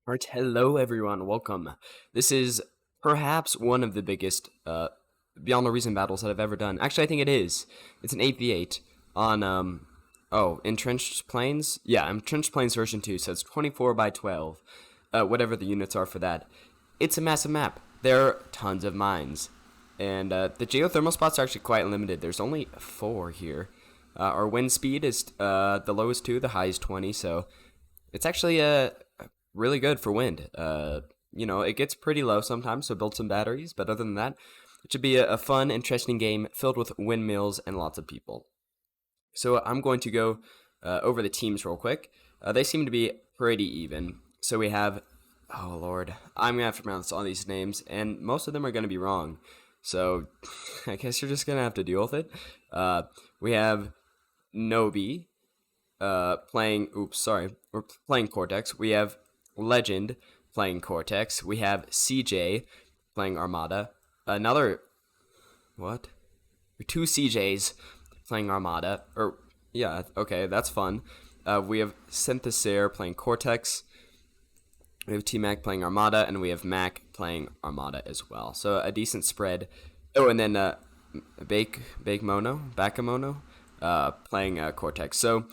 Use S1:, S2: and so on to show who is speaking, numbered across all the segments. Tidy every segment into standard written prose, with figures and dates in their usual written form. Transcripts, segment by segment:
S1: Alright, hello everyone, welcome. This is perhaps one of the biggest Beyond the Reason battles that I've ever done. Actually, I think it is. It's an 8v8 on, Entrenched Plains? Yeah, Entrenched Plains version 2, so it's 24 by 12, whatever the units are for that. It's a massive map. There are tons of mines. And the geothermal spots are actually quite limited. There's only 4 here. Our wind speed is the lowest 2, the high is 20, so it's actually really good for wind. It gets pretty low sometimes, so build some batteries. But other than that, it should be a fun, interesting game filled with windmills and lots of people. So I'm going to go over the teams real quick. They seem to be pretty even. So we have, oh lord, I'm gonna have to pronounce all these names, and most of them are gonna be wrong. So I guess you're just gonna have to deal with it. We have Nobi playing. Oops, sorry. We're playing Cortex. We have Legend playing Cortex. We have CJ playing Armada. Another what? Two CJs playing Armada. Or yeah, okay, that's fun. We have Synthesair playing Cortex. We have T-Mac playing Armada, and we have Mac playing Armada as well. So a decent spread. Oh, and then Bakamono, playing Cortex. So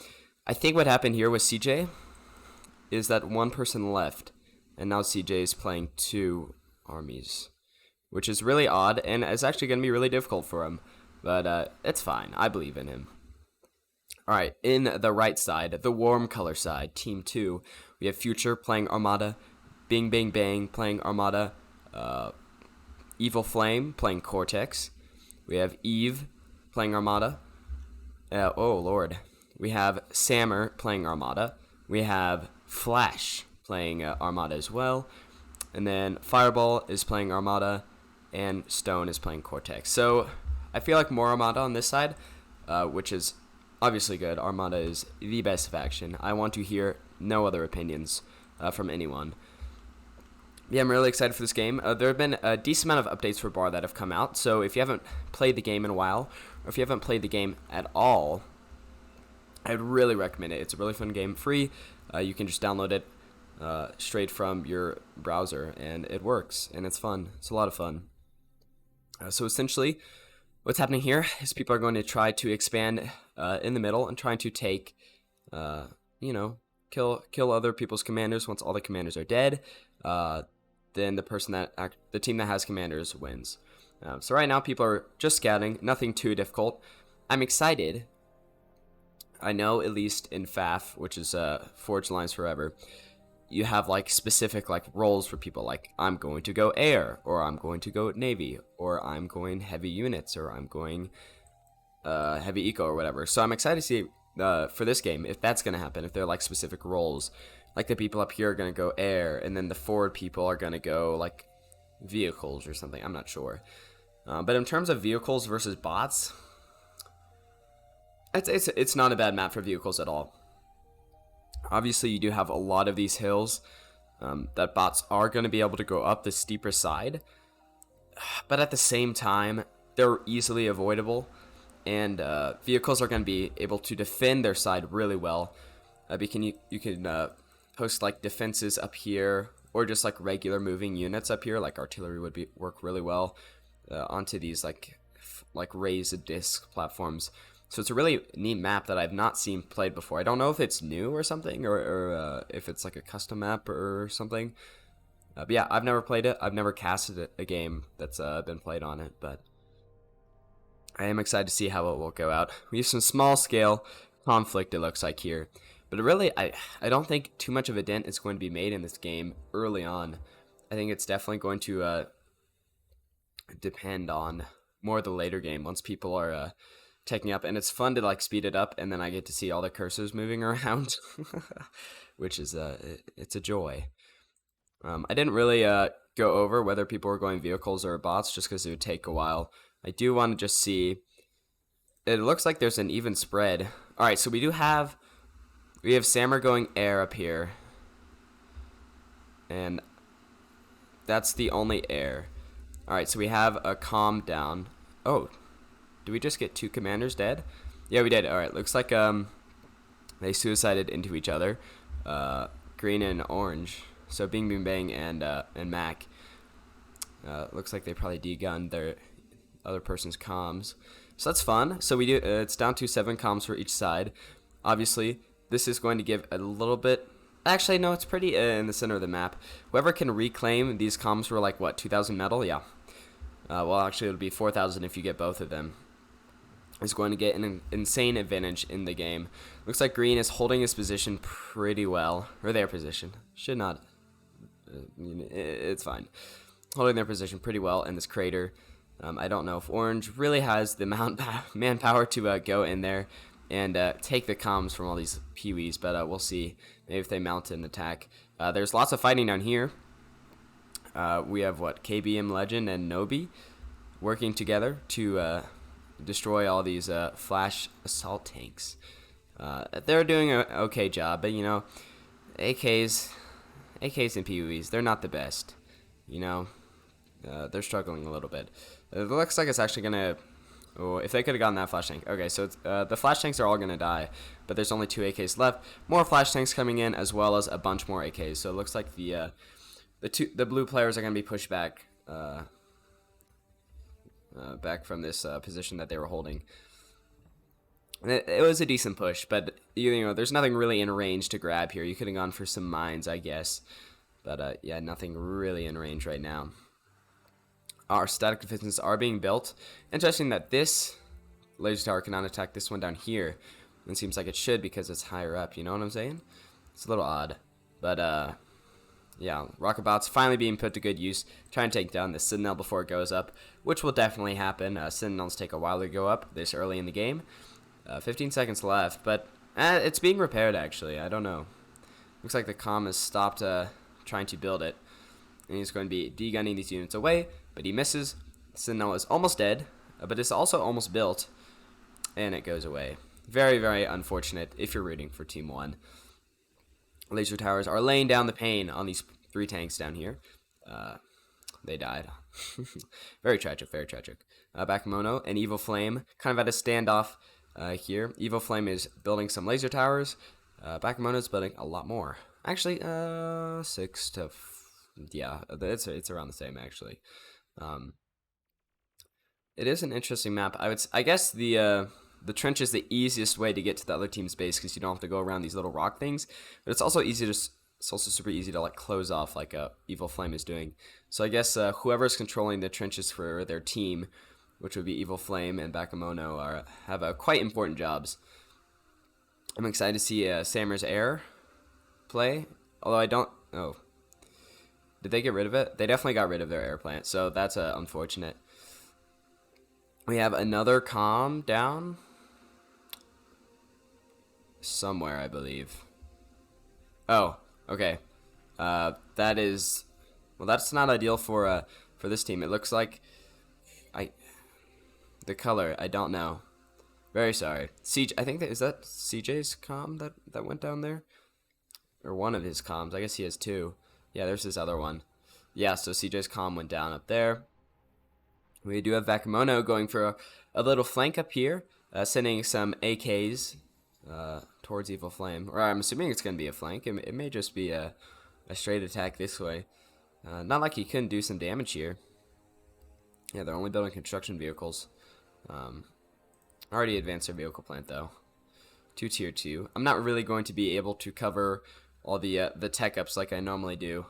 S1: I think what happened here with CJ is that one person left, and now CJ is playing 2 armies, which is really odd, and it's actually going to be really difficult for him. But it's fine. I believe in him. All right, in the right side, the warm color side, Team 2, we have Future playing Armada, Bing Bang Bang playing Armada, Evil Flame playing Cortex. We have Eve playing Armada. Oh, Lord. We have Sammer playing Armada. We have Flash playing Armada as well. And then Fireball is playing Armada, and Stone is playing Cortex. So I feel like more Armada on this side, which is obviously good. Armada is the best faction. I want to hear no other opinions from anyone. Yeah, I'm really excited for this game. There have been a decent amount of updates for Bar that have come out, so if you haven't played the game in a while, or if you haven't played the game at all, I'd really recommend it. It's a really fun game, free. You can just download it straight from your browser, and it works, and it's fun. It's a lot of fun. So essentially, what's happening here is people are going to try to expand in the middle and trying to take, kill other people's commanders. Once all the commanders are dead, then the team that has commanders wins. So right now, people are just scouting, nothing too difficult. I'm excited. I know, at least in FAF, which is Forged Lines Forever, you have like specific like roles for people. Like I'm going to go air, or I'm going to go navy, or I'm going heavy units, or I'm going heavy eco, or whatever. So I'm excited to see for this game if that's gonna happen. If they're like specific roles, like the people up here are gonna go air, and then the forward people are gonna go like vehicles or something. I'm not sure. But in terms of vehicles versus bots, it's not a bad map for vehicles at all. Obviously, you do have a lot of these hills that bots are going to be able to go up the steeper side, but at the same time, they're easily avoidable, and vehicles are going to be able to defend their side really well. You can post like defenses up here, or just like regular moving units up here, like artillery would work really well onto these like raised disc platforms. So it's a really neat map that I've not seen played before. I don't know if it's new or something, or if it's like a custom map or something. But yeah, I've never played it. I've never casted a game that's been played on it, but I am excited to see how it will go out. We have some small scale conflict, it looks like here. But really, I don't think too much of a dent is going to be made in this game early on. I think it's definitely going to depend on more of the later game once people are taking up, and it's fun to like speed it up, and then I get to see all the cursors moving around, which is it's a joy. I didn't really go over whether people were going vehicles or bots just because it would take a while. I do want to just see. It looks like there's an even spread. All right, so we have Sammer going air up here, and that's the only air. All right, so we have a calm down. Oh, did we just get 2 commanders dead? Yeah, we did. All right, looks like they suicided into each other. Green and orange. So Bing Bing Bang and Mac. Looks like they probably degunned their other person's comms. So that's fun. So we do. It's down to 7 comms for each side. Obviously, this is going to give a little bit. Actually, no, it's pretty in the center of the map. Whoever can reclaim these comms for like what 2,000 metal, yeah. Well, actually, it'll be 4,000 if you get both of them. Is going to get an insane advantage in the game. Looks like green is holding his position pretty well, or their position. Should not. It's fine. Holding their position pretty well in this crater. I don't know if orange really has the manpower to go in there and take the comms from all these peewees, but we'll see. Maybe if they mount an attack. There's lots of fighting down here. We have what, KBM Legend and Nobi working together to destroy all these flash assault tanks. They're doing an okay job, but you know, AKs and PUEs, they're not the best. You know, they're struggling a little bit. It looks like it's actually gonna. Oh, if they could have gotten that flash tank. Okay, so it's, the flash tanks are all gonna die, but there's only 2 AKs left. More flash tanks coming in, as well as a bunch more AKs. So it looks like the blue players are gonna be pushed back. Back from this position that they were holding. And it was a decent push, but you know, there's nothing really in range to grab here. You could have gone for some mines, I guess, but yeah, nothing really in range right now. Our static defenses are being built. Interesting that this laser tower cannot attack this one down here. It seems like it should because it's higher up. You know what I'm saying? It's a little odd, but yeah, rocket bots finally being put to good use. Trying to take down the Sentinel before it goes up, which will definitely happen. Sentinels take a while to go up this early in the game. 15 seconds left, but it's being repaired actually. I don't know. Looks like the comm has stopped trying to build it. And he's going to be degunning these units away, but he misses. Sentinel is almost dead, but it's also almost built, and it goes away. Very, very unfortunate if you're rooting for Team 1. Laser towers are laying down the pain on these 3 tanks down here. They died. Very tragic, very tragic. Bakemono and Evil Flame kind of at a standoff here. Evil Flame is building some laser towers. Bakemono is building a lot more. Actually, 6 to... yeah, it's around the same, actually. It is an interesting map. I guess the trench is the easiest way to get to the other team's base because you don't have to go around these little rock things. But it's also super easy to like close off like Evil Flame is doing. So I guess whoever's controlling the trenches for their team, which would be Evil Flame and Bakemono, have quite important jobs. I'm excited to see Sammer's Air play, although I don't. Oh, did they get rid of it? They definitely got rid of their air plant, so that's unfortunate. We have another comm down somewhere, I believe. Oh, okay. That is, well, that's not ideal for this team. It looks like the color, I don't know. Very sorry. CJ, I think is that CJ's comm that went down there, or one of his comms. I guess he has 2. Yeah, there's this other one. Yeah, so CJ's comm went down up there. We do have Bakemono going for a little flank up here, sending some AKs towards Evil Flame. Or I'm assuming it's going to be a flank. It may just be a straight attack this way. Not like he couldn't do some damage here. Yeah, they're only building construction vehicles. Already advanced their vehicle plant, though. 2 tier 2. I'm not really going to be able to cover all the tech ups like I normally do,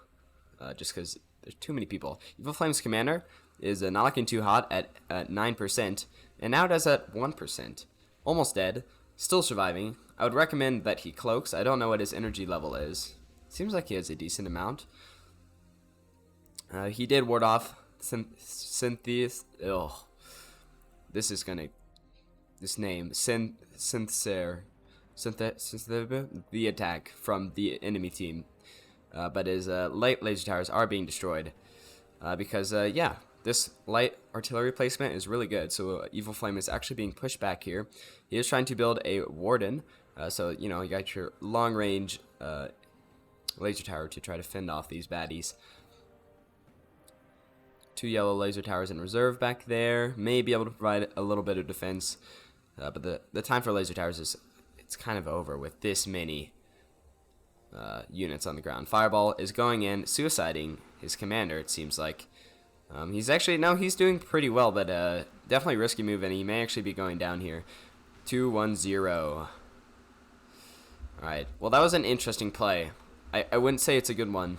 S1: just because there's too many people. Evil Flame's commander is not looking too hot at 9%, and now it is at 1%. Almost dead, still surviving. I would recommend that he cloaks. I don't know what his energy level is. Seems like he has a decent amount. He did ward off Cynthius. Ugh. This is gonna. This name, Synthser. The attack from the enemy team, but his light laser towers are being destroyed because yeah, this light artillery placement is really good. So Evil Flame is actually being pushed back here. He is trying to build a warden, so you know, you got your long range laser tower to try to fend off these baddies. 2 yellow laser towers in reserve back there, may be able to provide a little bit of defense, but the time for laser towers is, it's kind of over with this many units on the ground. Fireball is going in, suiciding his commander, it seems like. He's actually, no, he's doing pretty well, but definitely risky move, and he may actually be going down here. 2-1-0. Alright, well, that was an interesting play. I wouldn't say it's a good one.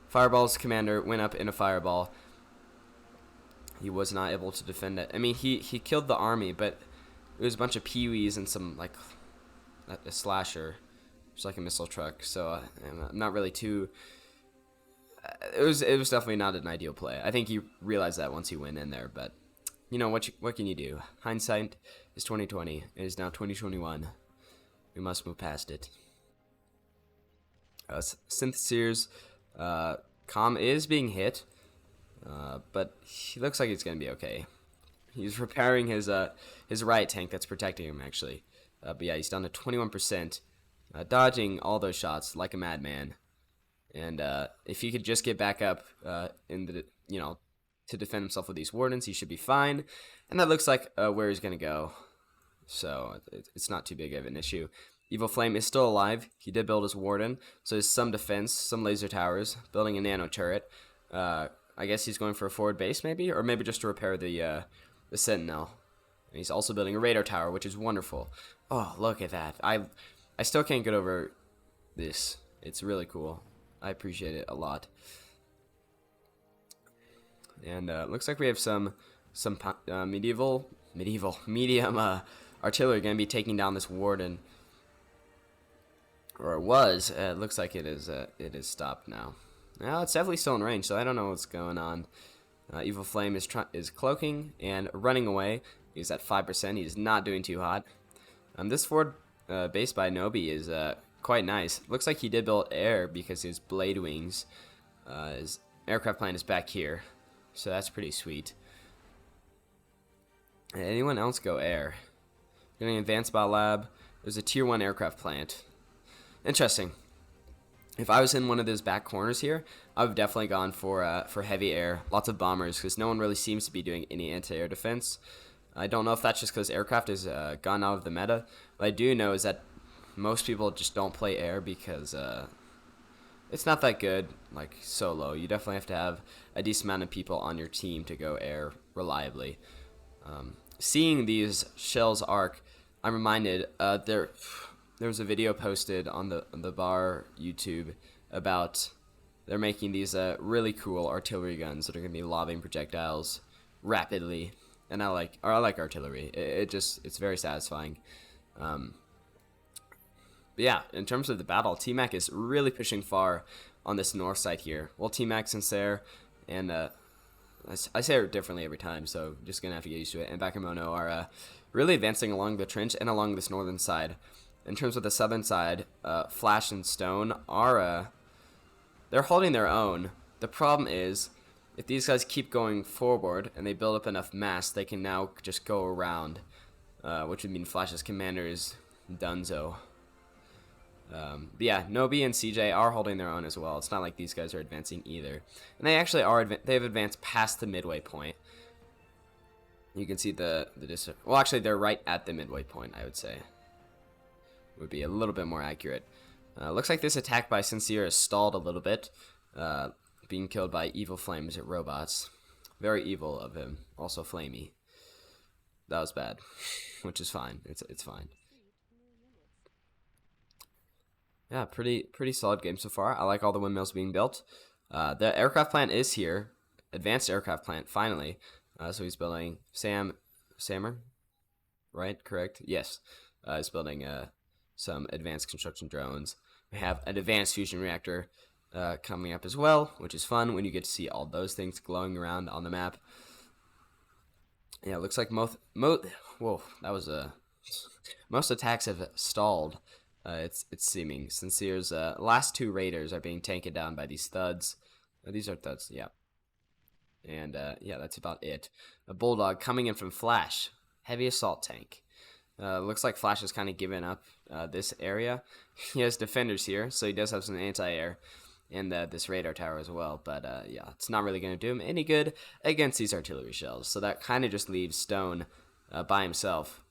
S1: Fireball's commander went up in a fireball. He was not able to defend it. I mean, he killed the army, but it was a bunch of peewees and some, like, a slasher. Just like a missile truck, so I'm not really too... It was definitely not an ideal play. I think he realized that once he went in there, but you know what can you do? Hindsight is 2020. It is now 2021. We must move past it. Syntheseer's comm is being hit, but he looks like it's gonna be okay. He's repairing his riot tank that's protecting him actually, but yeah, he's down to 21%, dodging all those shots like a madman. And if he could just get back up in the to defend himself with these wardens, he should be fine. And that looks like where he's gonna go. So it's not too big of an issue. Evil Flame is still alive. He did build his warden, so there's some defense, some laser towers, building a nano turret. I guess he's going for a forward base maybe, or maybe just to repair the sentinel. And he's also building a radar tower, which is wonderful. Oh, look at that! I still can't get over this. It's really cool. I appreciate it a lot. And looks like we have some medium artillery going to be taking down this warden, or it was. It looks like it is stopped now. Now it's definitely still in range, so I don't know what's going on. Evil Flame is cloaking and running away. He's at 5%. He's not doing too hot. This forward base by Nobi is quite nice. Looks like he did build air because his blade wings, his aircraft plane is back here, so that's pretty sweet. Anyone else go air? Getting advanced bot lab. There's a tier 1 aircraft plant. Interesting. If I was in one of those back corners here, I would have definitely gone for heavy air, lots of bombers, because no one really seems to be doing any anti-air defense. I don't know if that's just because aircraft is gone out of the meta. What I do know is that most people just don't play air because it's not that good, like solo. You definitely have to have a decent amount of people on your team to go air reliably. Seeing these shells arc, I'm reminded there was a video posted on the bar YouTube about they're making these really cool artillery guns that are going to be lobbing projectiles rapidly, and I like artillery. It's very satisfying. But yeah, in terms of the battle, T-Mac is really pushing far on this north side here. Well, T-Mac, Sincere, and I say it differently every time, so just going to have to get used to it, and Bakemono are really advancing along the trench and along this northern side. In terms of the southern side, Flash and Stone are they're holding their own. The problem is, if these guys keep going forward and they build up enough mass, they can now just go around, which would mean Flash's commander is donezo. But yeah, Nobi and CJ are holding their own as well. It's not like these guys are advancing either, and they actually are. They've advanced past the midway point. You can see the well, actually, they're right at the midway point. I would say would be a little bit more accurate. Looks like this attack by Sincere is stalled a little bit, being killed by Evil Flames robots. Very evil of him. Also flamey. That was bad, which is fine. It's fine. Yeah, pretty solid game so far. I like all the windmills being built. The aircraft plant is here. Advanced aircraft plant, finally. So he's building Sammer? Right? Correct? Yes. He's building some advanced construction drones. We have an advanced fusion reactor coming up as well, which is fun when you get to see all those things glowing around on the map. Yeah, it looks like whoa, that was most attacks have stalled. It's seeming. Sincere's last two raiders are being taken down by these thuds. These are thuds, yeah. And yeah, that's about it. A Bulldog coming in from Flash. Heavy assault tank. Looks like Flash has kind of given up this area. He has defenders here, so he does have some anti-air and this radar tower as well. But yeah, it's not really going to do him any good against these artillery shells. So that kind of just leaves Stone by himself.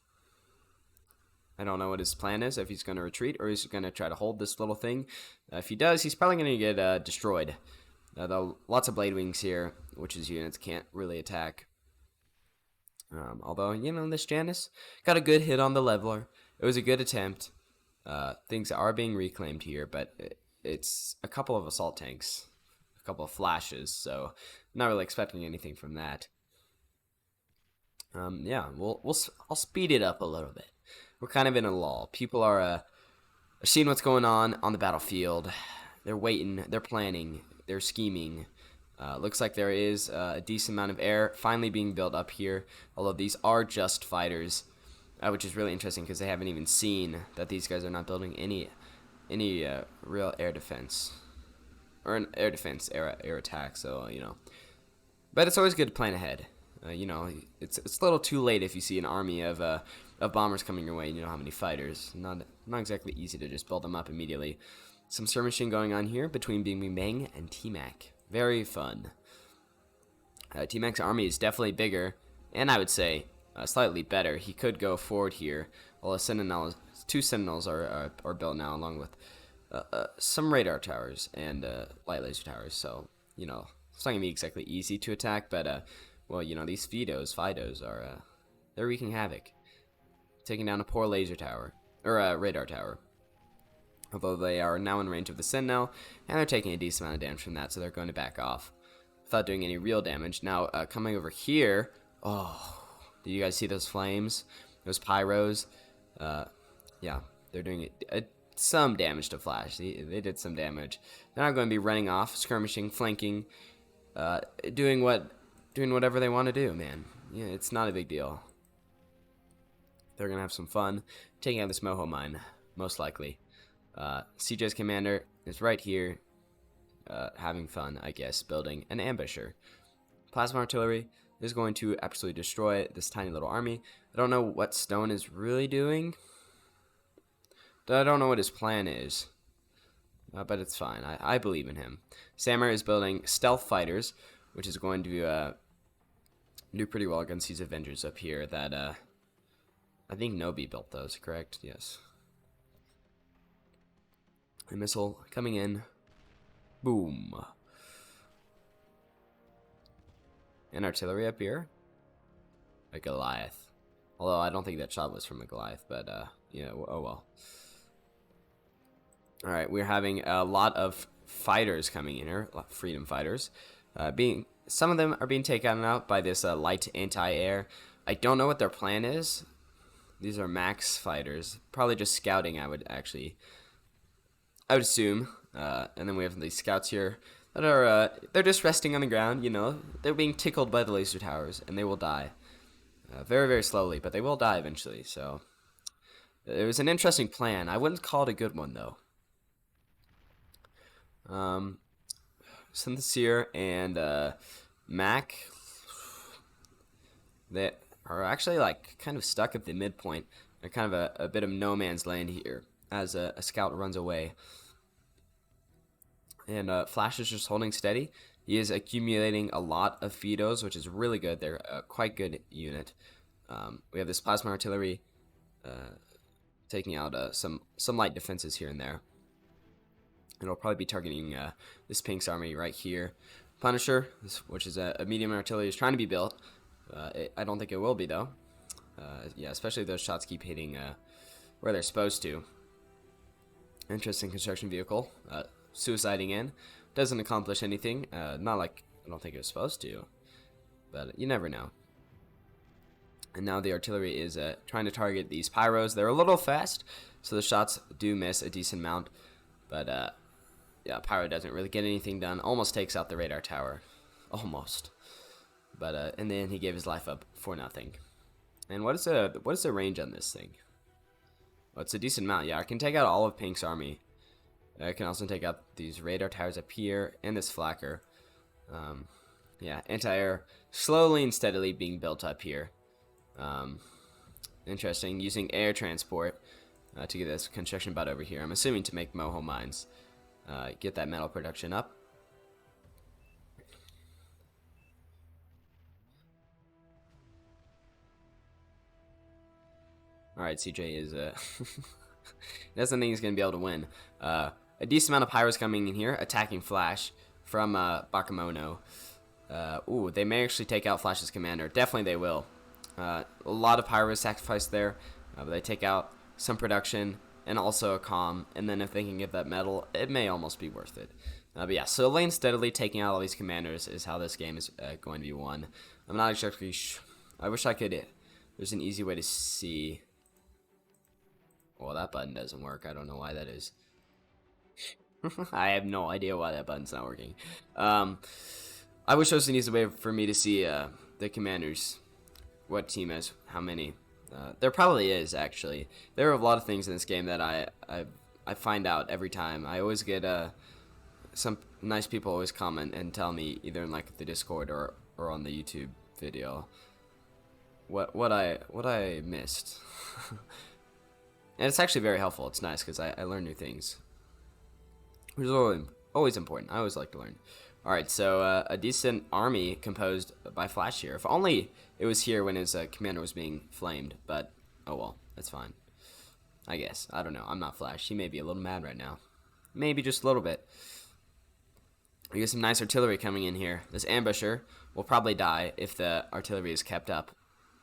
S1: I don't know what his plan is, if he's going to retreat or he's going to try to hold this little thing. If he does, he's probably going to get destroyed. Though lots of blade wings here, which his units can't really attack. Although, you know, this Janus got a good hit on the leveler. It was a good attempt. Things are being reclaimed here, but it's a couple of assault tanks, a couple of flashes, so not really expecting anything from that. Yeah, I'll speed it up a little bit. We're kind of in a lull. People are seeing what's going on the battlefield. They're waiting, they're planning, they're scheming. Looks like there is a decent amount of air finally being built up here, although these are just fighters, which is really interesting because they haven't even seen that these guys are not building any real air defense or an air defense air attack. So you know, but it's always good to plan ahead. You know, it's a little too late if you see an army of bombers coming your way and you don't have any fighters. Not exactly easy to just build them up immediately. Some skirmishing going on here between Bing Bing Bang and T-Mac. Very fun. T-Mac's army is definitely bigger, and I would say slightly better. He could go forward here. Well, two Sentinels are built now, along with some radar towers and light laser towers. So you know, it's not gonna be exactly easy to attack, but well, you know, these Fidos are they're wreaking havoc, taking down a poor laser tower or radar tower. Although they are now in range of the Sentinel, and they're taking a decent amount of damage from that, so they're going to back off without doing any real damage. Now, coming over here, oh, did you guys see those flames? Those pyros? Yeah, they're doing some damage to Flash. They did some damage. They're not going to be running off, skirmishing, flanking, doing whatever they want to do, man. Yeah, it's not a big deal. They're going to have some fun taking out this Moho mine, most likely. CJ's commander is right here, having fun, I guess, building an ambusher. Plasma artillery is going to absolutely destroy this tiny little army. I don't know what Stone is really doing. I don't know what his plan is, but it's fine. I believe in him. Samurai is building stealth fighters, which is going to do pretty well against these Avengers up here. That I think Nobi built those, correct? Yes. A missile coming in. Boom. And artillery up here. A Goliath. Although I don't think that shot was from a Goliath, but yeah, oh well. Alright, we're having a lot of fighters coming in here, freedom fighters. Some of them are being taken out by this light anti-air. I don't know what their plan is. These are max fighters. Probably just scouting, I would assume. And then we have these scouts here that are, they're just resting on the ground, you know. They're being tickled by the laser towers, and they will die. Very, very slowly, but they will die eventually, so. It was an interesting plan. I wouldn't call it a good one, though. Syntheseer and Mac, they are actually like kind of stuck at the midpoint. They're kind of a bit of no man's land here as a scout runs away. And Flash is just holding steady. He is accumulating a lot of Fidos, which is really good. They're a quite good unit. We have this plasma artillery taking out some light defenses here and there. It'll probably be targeting this Pink's army right here. Punisher, which is a medium artillery, is trying to be built. I don't think it will be, though. Yeah, especially if those shots keep hitting where they're supposed to. Interesting construction vehicle. Suiciding in. Doesn't accomplish anything. Not like I don't think it was supposed to. But you never know. And now the artillery is trying to target these pyros. They're a little fast, so the shots do miss a decent amount. But yeah, Pyro doesn't really get anything done. Almost takes out the radar tower. Almost. But and then he gave his life up for nothing. And what is the range on this thing? Well, it's a decent amount. Yeah, I can take out all of Pink's army. I can also take out these radar towers up here and this flacker. Yeah, anti-air slowly and steadily being built up here. Interesting. Using air transport to get this construction bot over here. I'm assuming to make Moho mines. Get that metal production up. Alright, CJ is, doesn't think he's going to be able to win. A decent amount of pyros coming in here, attacking Flash from Bakemono. Ooh, they may actually take out Flash's commander. Definitely they will. A lot of pyros sacrificed there, but they take out some production and also a calm, and then if they can get that metal, it may almost be worth it. But yeah, so lane steadily taking out all these commanders is how this game is going to be won. I'm not exactly I wish I could. There's an easy way to see. Well, that button doesn't work. I don't know why that is. I have no idea why that button's not working. I wish there was an easy way for me to see the commanders. What team has how many. There probably is, actually. There are a lot of things in this game that I find out every time. I always get some nice people always comment and tell me either in like the Discord or on the YouTube video what I missed. And it's actually very helpful. It's nice because I learn new things, which is always important. I always like to learn. Alright, so a decent army composed by Flash here. If only it was here when his commander was being flamed, but oh well, that's fine. I guess. I don't know. I'm not Flash. He may be a little mad right now. Maybe just a little bit. We get some nice artillery coming in here. This ambusher will probably die if the artillery is kept up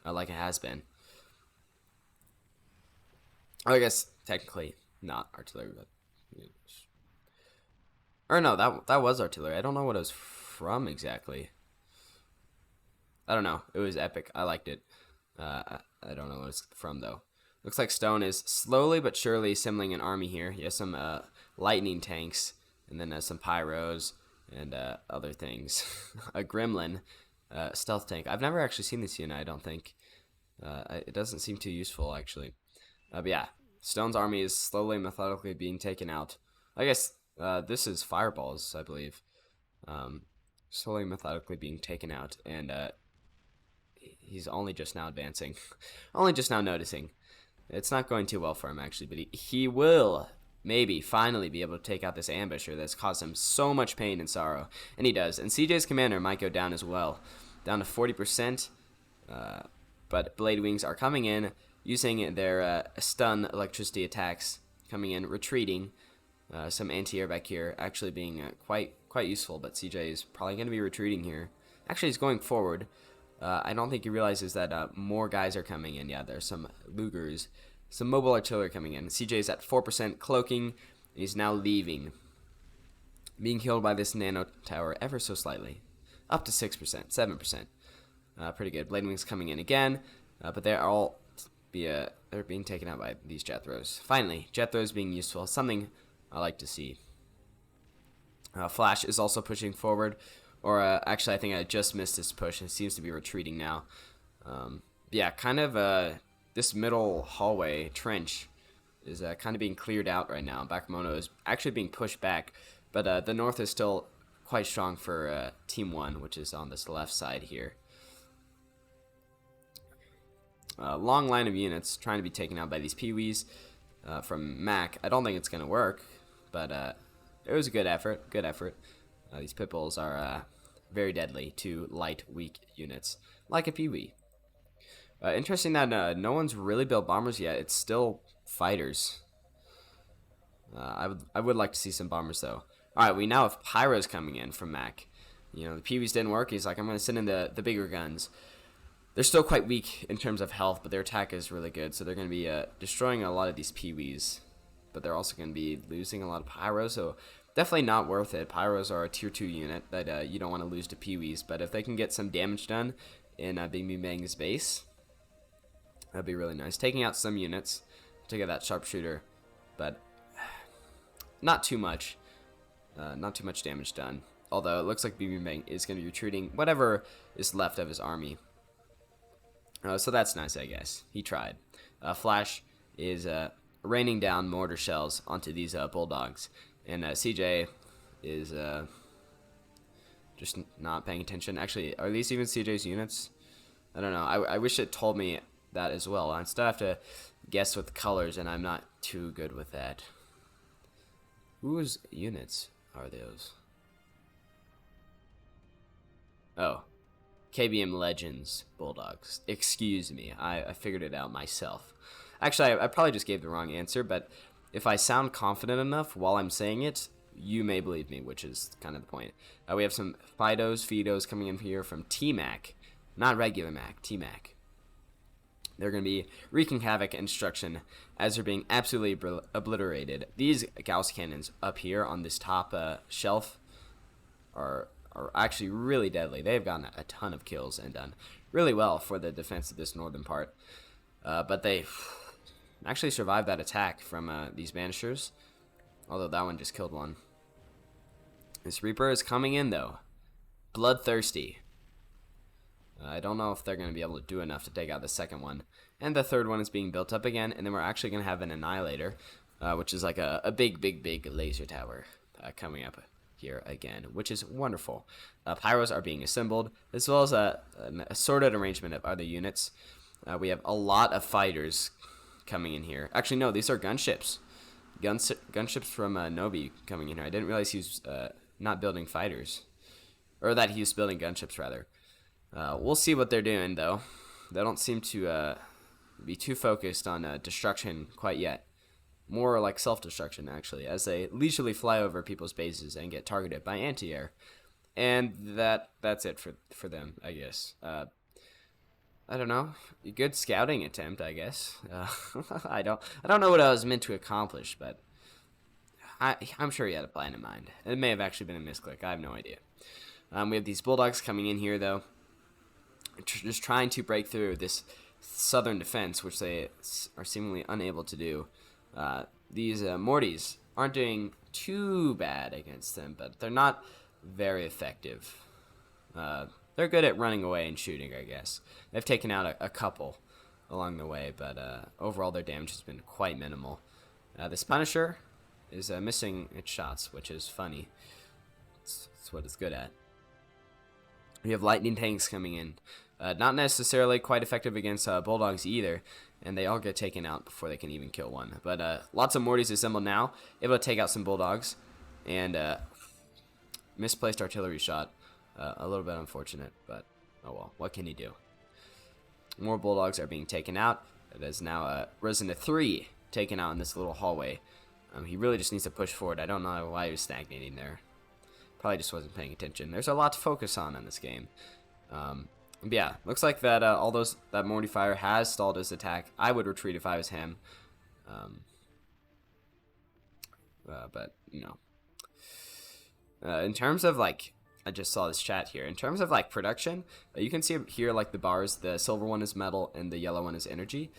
S1: like it has been. Oh, I guess technically not artillery, but... Or no, that was artillery. I don't know what it was from exactly. I don't know. It was epic. I liked it. I don't know what it's from, though. Looks like Stone is slowly but surely assembling an army here. He has some lightning tanks, and then some pyros, and other things. A gremlin stealth tank. I've never actually seen this unit, I don't think. It doesn't seem too useful, actually. But yeah, Stone's army is slowly and methodically being taken out. I guess this is fireballs, I believe. Slowly and methodically being taken out, and he's only just now advancing. Only just now noticing. It's not going too well for him, actually, but he will maybe finally be able to take out this ambusher that's caused him so much pain and sorrow. And he does. And CJ's commander might go down as well. Down to 40%. But Blade Wings are coming in, using their stun electricity attacks, coming in, retreating. Some anti-air back here actually being quite useful, but CJ is probably going to be retreating here. Actually, he's going forward. I don't think he realizes that more guys are coming in. Yeah, there's some Lugers, some mobile artillery coming in. CJ is at 4% cloaking, and he's now leaving. Being killed by this nano tower ever so slightly. Up to 6%, 7%. Pretty good. Blade Wings coming in again, but they're all they're being taken out by these Jethros. Finally, Jethros being useful, something I like to see. Flash is also pushing forward, or actually I think I just missed his push. It seems to be retreating now. Yeah, kind of this middle hallway trench is kind of being cleared out right now. Bakemono is actually being pushed back, but the north is still quite strong for Team 1, which is on this left side here. Long line of units trying to be taken out by these Pee-wees from Mac. I don't think it's going to work, but it was a good effort. Good effort. These Pitbulls are very deadly to light, weak units, like a Pee-wee. Interesting that no one's really built bombers yet. It's still fighters. I would like to see some bombers, though. Alright, we now have Pyros coming in from Mac. You know, the Pee-wees didn't work. He's like, I'm going to send in the bigger guns. They're still quite weak in terms of health, but their attack is really good, so they're going to be destroying a lot of these Pee-wees. But they're also going to be losing a lot of Pyros, so definitely not worth it. Pyros are a tier 2 unit that you don't want to lose to Pee-wees, but if they can get some damage done in Bing Bing Bang's base, that'd be really nice. Taking out some units to get that sharpshooter, but not too much. Not too much damage done. Although it looks like Bing Bing Bang is going to be retreating whatever is left of his army. So that's nice, I guess. He tried. Flash is raining down mortar shells onto these bulldogs, and CJ is just not paying attention. Actually, are these even CJ's units? I don't know. I wish it told me that as well. I still have to guess with colors, and I'm not too good with that. Whose units are those? Oh. KBM Legends Bulldogs. Excuse me, I figured it out myself. Actually, I probably just gave the wrong answer, but if I sound confident enough while I'm saying it, you may believe me, which is kind of the point. We have some Fidos coming in here from T-Mac. Not regular Mac, T-Mac. They're going to be wreaking havoc and destruction as they're being absolutely obliterated. These Gauss cannons up here on this top shelf are actually really deadly. They've gotten a ton of kills and done really well for the defense of this northern part. But they actually survived that attack from these Banishers, although that one just killed one. This Reaper is coming in, though. Bloodthirsty. I don't know if they're going to be able to do enough to take out the second one. And the third one is being built up again, and then we're actually going to have an Annihilator, which is like a big laser tower coming up here again, which is wonderful. Pyros are being assembled, as well as an assorted arrangement of other units. We have a lot of fighters coming in here. Actually, no, these are gunships. Gunships from Nobi coming in here. I didn't realize he was not building fighters. Or that he was building gunships, rather. We'll see what they're doing, though. They don't seem to be too focused on destruction quite yet. More like self-destruction, actually, as they leisurely fly over people's bases and get targeted by anti-air. And that's it for them, I guess. I don't know. A good scouting attempt, I guess. I don't know what I was meant to accomplish, but I'm sure he had a plan in mind. It may have actually been a misclick. I have no idea. We have these Bulldogs coming in here, though, just trying to break through this southern defense, which they are seemingly unable to do. These Mortys aren't doing too bad against them, but they're not very effective. They're good at running away and shooting, I guess. They've taken out a couple along the way, but overall their damage has been quite minimal. This Punisher is missing its shots, which is funny. It's what it's good at. We have lightning tanks coming in. Not necessarily quite effective against Bulldogs either, and they all get taken out before they can even kill one. But lots of Mortys assembled now, able to take out some Bulldogs, and misplaced artillery shot. A little bit unfortunate, but oh well, what can you do? More Bulldogs are being taken out. It is now risen to 3 taken out in this little hallway. He really just needs to push forward. I don't know why he was stagnating there. Probably just wasn't paying attention. There's a lot to focus on in this game. But yeah, looks like that that Morty Fire has stalled his attack. I would retreat if I was him. But you know, in terms of like, I just saw this chat here. In terms of like production, you can see here like the bars. The silver one is metal and the yellow one is energy.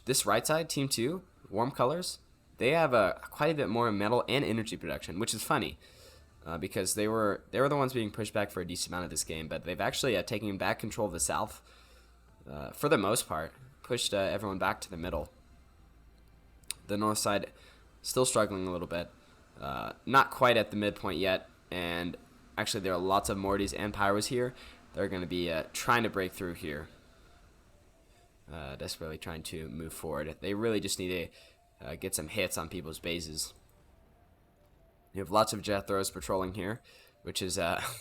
S1: This right side, team 2, warm colors, they have quite a bit more metal and energy production, which is funny. Because they were the ones being pushed back for a decent amount of this game, but they've actually taken back control of the south for the most part, pushed everyone back to the middle. The north side still struggling a little bit, not quite at the midpoint yet, and actually there are lots of Mortys and Pyros here. They're going to be trying to break through here, desperately trying to move forward. They really just need to get some hits on people's bases. You have lots of Jethros patrolling here, which is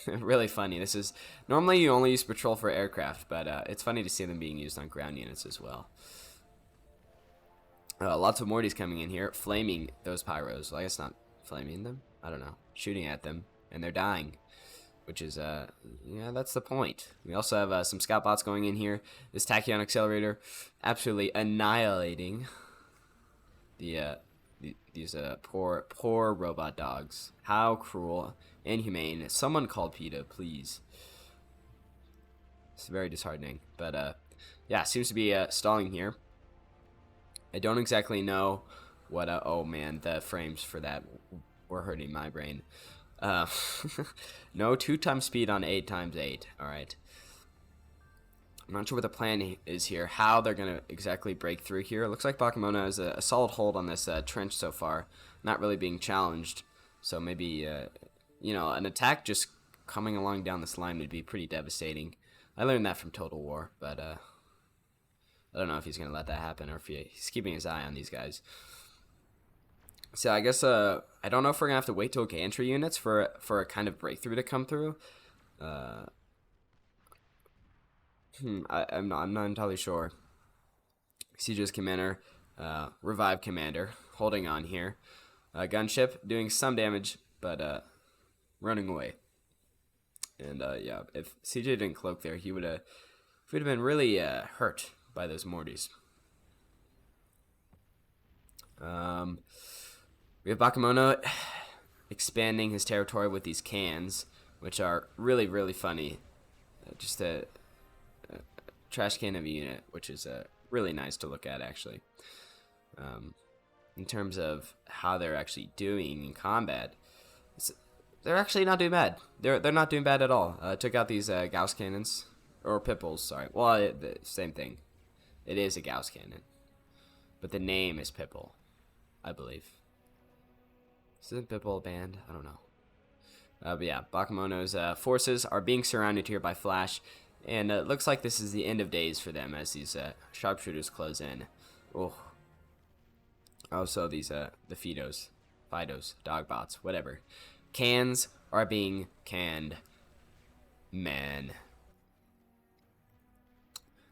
S1: really funny. This is normally you only use patrol for aircraft, but it's funny to see them being used on ground units as well. Lots of Mortys coming in here, flaming those Pyros. Well, I guess not flaming them. I don't know, shooting at them, and they're dying, which is yeah, that's the point. We also have some scout bots going in here. This Tachyon Accelerator absolutely annihilating these poor robot dogs. How cruel, inhumane. Someone call PETA, please. It's very disheartening, but yeah, seems to be stalling here. I don't exactly know what. Oh man, the frames for that were hurting my brain. No 2 times speed on 8 times 8. All right. I'm not sure what the plan is here, how they're going to exactly break through here. It looks like Bakamona has a solid hold on this trench so far, not really being challenged. So maybe, you know, an attack just coming along down this line would be pretty devastating. I learned that from Total War, but I don't know if he's going to let that happen or if he's keeping his eye on these guys. So I guess I don't know if we're going to have to wait till gantry units for a kind of breakthrough to come through. I'm not entirely sure. Siege's commander, revive commander, holding on here. Gunship doing some damage, but running away. And yeah, if CJ didn't cloak there, he would have been really hurt by those Mortys. We have Bakemono expanding his territory with these cans, which are really, really funny. Just a trash can of a unit, which is really nice to look at, actually. In terms of how they're actually doing in combat, they're actually not doing bad. They're not doing bad at all. Took out these Gauss cannons, or Pipples, sorry. Well, the same thing. It is a Gauss cannon, but the name is Pipple, I believe. Isn't Pipple a band? I don't know. But yeah, Bakemono's forces are being surrounded here by Flash, and it looks like this is the end of days for them as these sharpshooters close in. Oh. Also, these the Fidos, Dogbots, whatever. Cans are being canned. Man.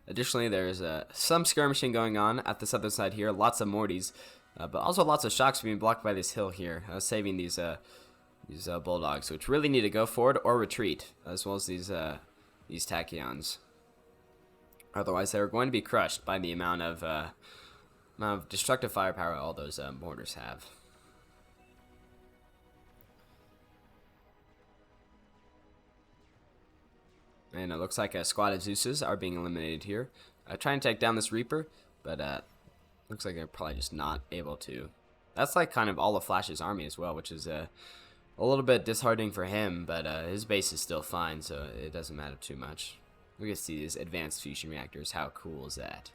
S1: Additionally, there's some skirmishing going on at this other side here. Lots of Mortys, but also lots of shocks being blocked by this hill here, saving these bulldogs, which really need to go forward or retreat, as well as these tachyons. Otherwise, they're going to be crushed by the amount of destructive firepower all those mortars have. And it looks like a squad of Zeuses are being eliminated here. Trying to take down this Reaper, but looks like they're probably just not able to. That's like kind of all of Flash's army as well, which is a little bit disheartening for him, but his base is still fine, so it doesn't matter too much. We can see these advanced fusion reactors. How cool is that?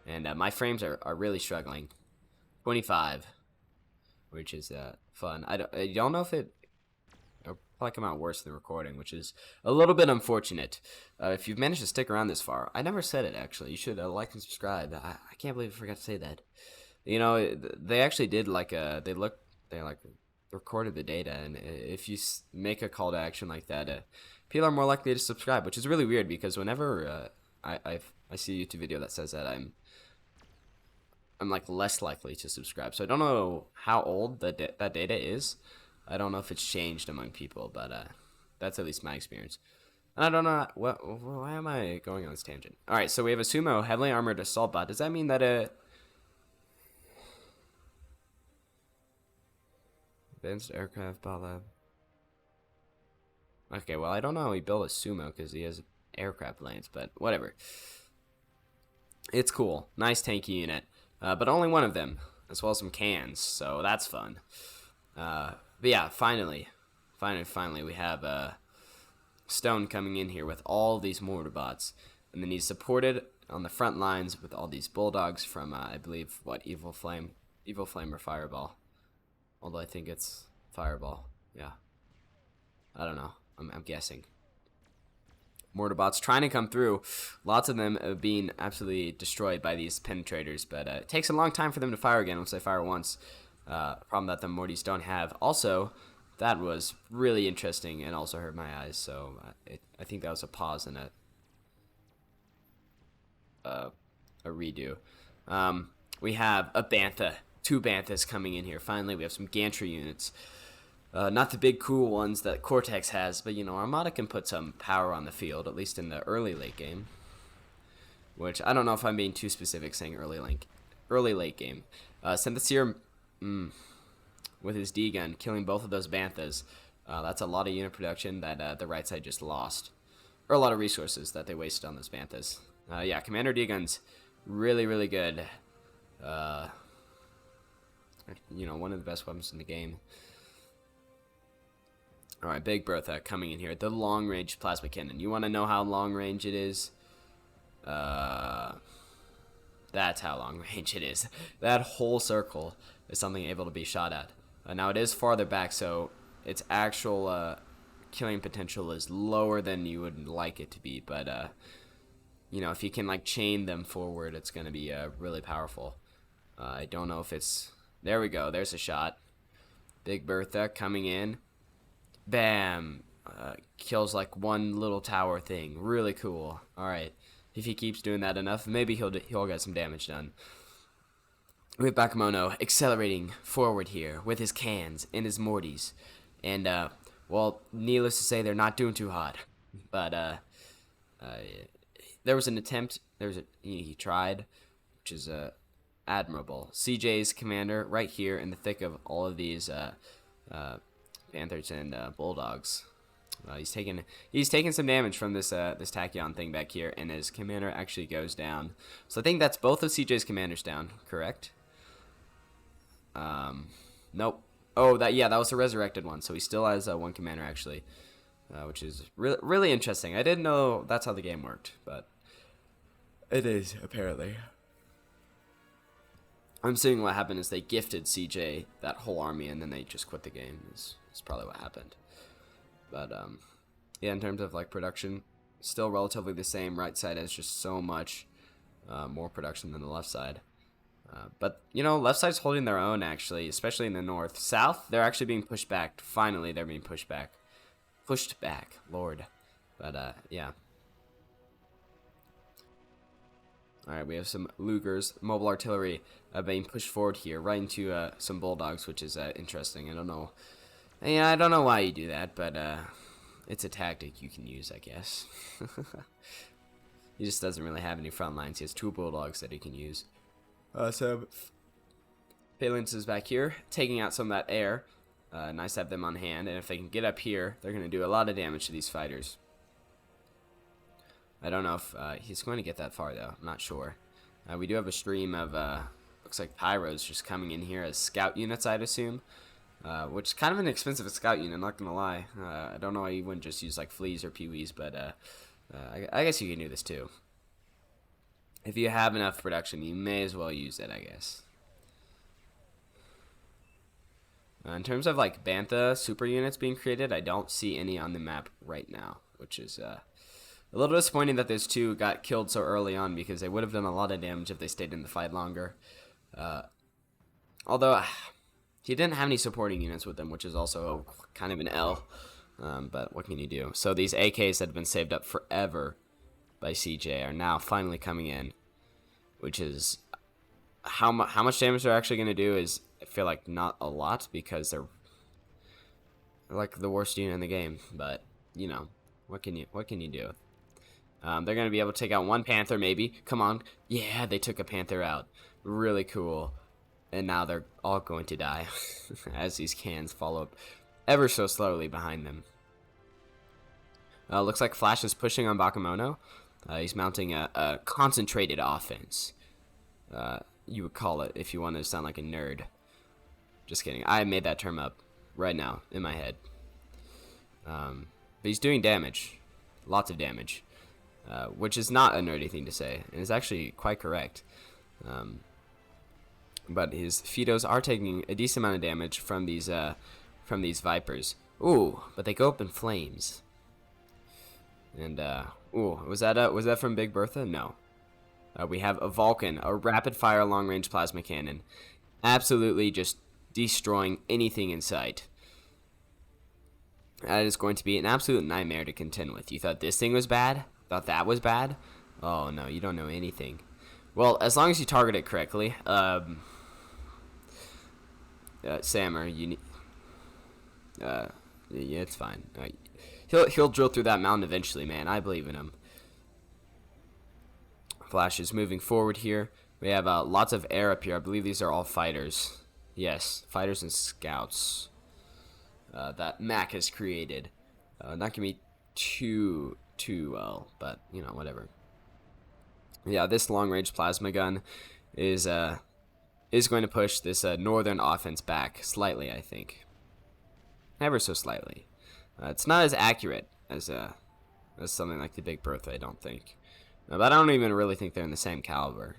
S1: And my frames are really struggling. 25, which is fun. I don't know if it'll probably come out worse than recording, which is a little bit unfortunate. If you've managed to stick around this far, I never said it actually. You should like and subscribe. I can't believe I forgot to say that. You know, they actually did like they recorded the data, and if you make a call to action like that, people are more likely to subscribe, which is really weird because whenever I see a YouTube video that says that, I'm like less likely to subscribe. So I don't know how old that data is. I don't know if it's changed among people, but that's at least my experience. And I don't know why am I going on this tangent? All right, so we have a sumo heavily armored assault bot. Does that mean that advanced aircraft bot lab? Okay, well I don't know how he built a sumo because he has aircraft lanes, but whatever. It's cool, nice tanky unit, but only one of them, as well as some cans, so that's fun. But yeah, finally, we have Stone coming in here with all these mortar bots, and then he's supported on the front lines with all these bulldogs from I believe Evil Flame or Fireball. Although I think it's Fireball. Yeah, I don't know. I'm guessing. Mortar bots trying to come through. Lots of them being absolutely destroyed by these penetrators, but it takes a long time for them to fire again once they fire once. Problem that the Mortys don't have. Also, that was really interesting and also hurt my eyes, so I think that was a pause and a redo. We have a Bantha, 2 Banthas coming in here. Finally, we have some gantry units. Not the big cool ones that Cortex has, but you know, Armada can put some power on the field, at least in the early late game. Which I don't know if I'm being too specific saying early late game. Syntheseer with his D gun killing both of those Banthas. That's a lot of unit production that the right side just lost, or a lot of resources that they wasted on those Banthas. Yeah, Commander D gun's really good. You know, one of the best weapons in the game. Alright, Big Bertha coming in here. The long-range plasma cannon. You want to know how long-range it is? That's how long-range it is. That whole circle is something able to be shot at. Now, it is farther back, so its actual killing potential is lower than you would like it to be. But, you know, if you can, like, chain them forward, it's going to be really powerful. I don't know if it's... There we go. There's a shot. Big Bertha coming in. Bam! Kills like one little tower thing. Really cool. Alright. If he keeps doing that enough, maybe he'll get some damage done. We have Bakemono accelerating forward here with his cans and his Mortys. And, well, needless to say, they're not doing too hot. But, there was an attempt. He tried, which is, admirable. CJ's commander right here in the thick of all of these, Panthers and, Bulldogs. He's taking some damage from this Tachyon thing back here, and his commander actually goes down. So I think that's both of CJ's commanders down, correct? Nope. Oh, that was a resurrected one. So he still has one commander actually, which is really interesting. I didn't know that's how the game worked, but it is apparently. I'm seeing what happened is they gifted CJ that whole army, and then they just quit the game. Is probably what happened. But yeah, in terms of like production, still relatively the same. Right side has just so much more production than the left side. But, left side's holding their own, actually, especially in the north. South, they're actually being pushed back. Finally, they're being pushed back. Pushed back, Lord. But, yeah. Alright, we have some Lugers, mobile artillery, being pushed forward here, right into some Bulldogs, which is interesting. I don't know. Yeah, I don't know why you do that, but it's a tactic you can use, I guess. He just doesn't really have any front lines. He has 2 Bulldogs that he can use. So Phalanx is back here, taking out some of that air. Nice to have them on hand, and if they can get up here, they're going to do a lot of damage to these fighters. I don't know if he's going to get that far, though. I'm not sure. We do have a stream of, looks like Pyros just coming in here as scout units, I'd assume. Which is kind of an expensive scout unit, I'm not going to lie. I don't know why you wouldn't just use, like, fleas or peewees, but I guess you can do this, too. If you have enough production, you may as well use it, I guess. In terms of, like, Bantha super units being created, I don't see any on the map right now, which is a little disappointing that those 2 got killed so early on, because they would have done a lot of damage if they stayed in the fight longer. Although, he didn't have any supporting units with them, which is also kind of an L. But what can you do? So these AKs that have been saved up forever by CJ are now finally coming in, which is how much damage they're actually going to do is, I feel like, not a lot, because they're like the worst unit in the game. But what can you do? They're going to be able to take out 1 Panther, maybe. Come on, yeah, they took a Panther out. Really cool. And now they're all going to die as these cans follow up ever so slowly behind them. Looks like Flash is pushing on Bakemono. He's mounting a concentrated offense. You would call it, if you want to sound like a nerd. Just kidding. I made that term up right now in my head. But he's doing damage. Lots of damage. Which is not a nerdy thing to say. And is actually quite correct. But his Fidos are taking a decent amount of damage from these Vipers. Ooh, but they go up in flames. And ooh, was that from Big Bertha? No. We have a Vulcan, a rapid-fire long-range plasma cannon, absolutely just destroying anything in sight. That is going to be an absolute nightmare to contend with. You thought this thing was bad? Thought that was bad? Oh no, you don't know anything. Well, as long as you target it correctly, Sammer, you need. Yeah, it's fine. He'll drill through that mountain eventually, man. I believe in him. Flash is moving forward here. We have lots of air up here. I believe these are all fighters. Yes, fighters and scouts that Mac has created. Not gonna be too well, but whatever. Yeah, this long-range plasma gun is going to push this northern offense back slightly, I think. Ever so slightly. It's not as accurate as something like the Big Bertha, I don't think. But I don't even really think they're in the same caliber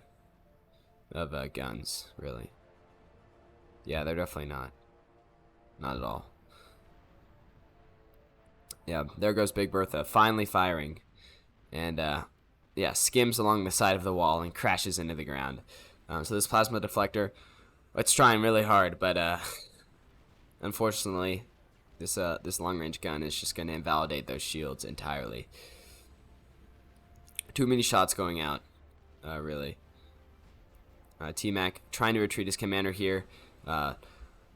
S1: of guns, really. Yeah, they're definitely not. Not at all. Yeah, there goes Big Bertha, finally firing. And, yeah, skims along the side of the wall and crashes into the ground. So this plasma deflector, it's trying really hard, but, unfortunately, this long-range gun is just going to invalidate those shields entirely. Too many shots going out, really. T-Mac trying to retreat his commander here, but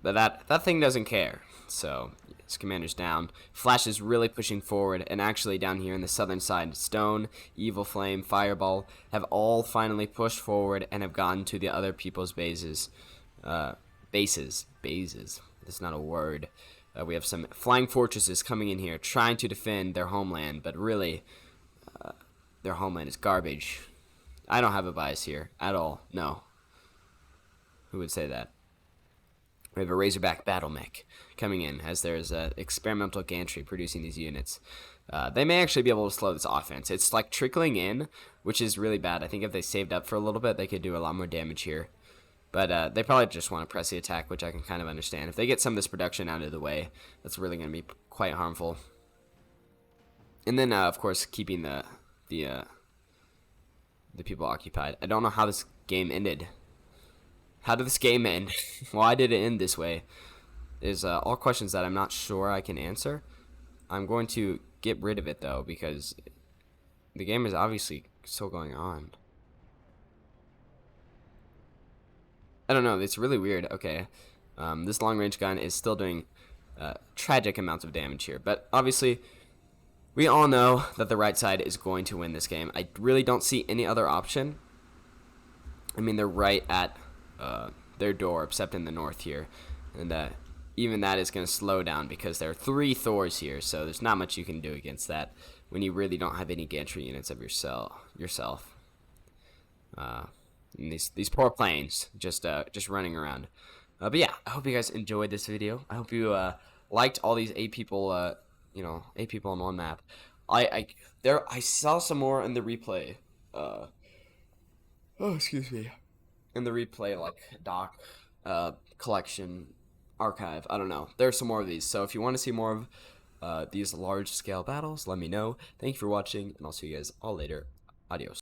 S1: that thing doesn't care. So his commander's down. Flash is really pushing forward, and actually down here in the southern side, Stone, Evil Flame, Fireball have all finally pushed forward and have gotten to the other people's bases. Bases. That's not a word. We have some flying fortresses coming in here, trying to defend their homeland, but really, their homeland is garbage. I don't have a bias here at all. No. Who would say that? We have a Razorback battle mech coming in, as there's a experimental gantry producing these units. They may actually be able to slow this offense. It's like trickling in, which is really bad. I think if they saved up for a little bit, they could do a lot more damage here. But they probably just want to press the attack, which I can kind of understand. If they get some of this production out of the way, that's really going to be quite harmful. And then, of course, keeping the people occupied. I don't know how this game ended. How did this game end? Why did it end this way? Is all questions that I'm not sure I can answer. I'm going to get rid of it, though, because the game is obviously still going on. I don't know. It's really weird. Okay. This long-range gun is still doing tragic amounts of damage here. But obviously, we all know that the right side is going to win this game. I really don't see any other option. I mean, they're right at their door, except in the north here. And even that is going to slow down because there are 3 Thors here. So there's not much you can do against that when you really don't have any gantry units of yourself. And these poor planes just running around. But yeah, I hope you guys enjoyed this video. I hope you liked all these 8 people. 8 people on one map. I saw some more in the replay. Excuse me. In the replay, like doc, collection, archive. I don't know. There's some more of these. So if you want to see more of these large scale battles, let me know. Thank you for watching, and I'll see you guys all later. Adios.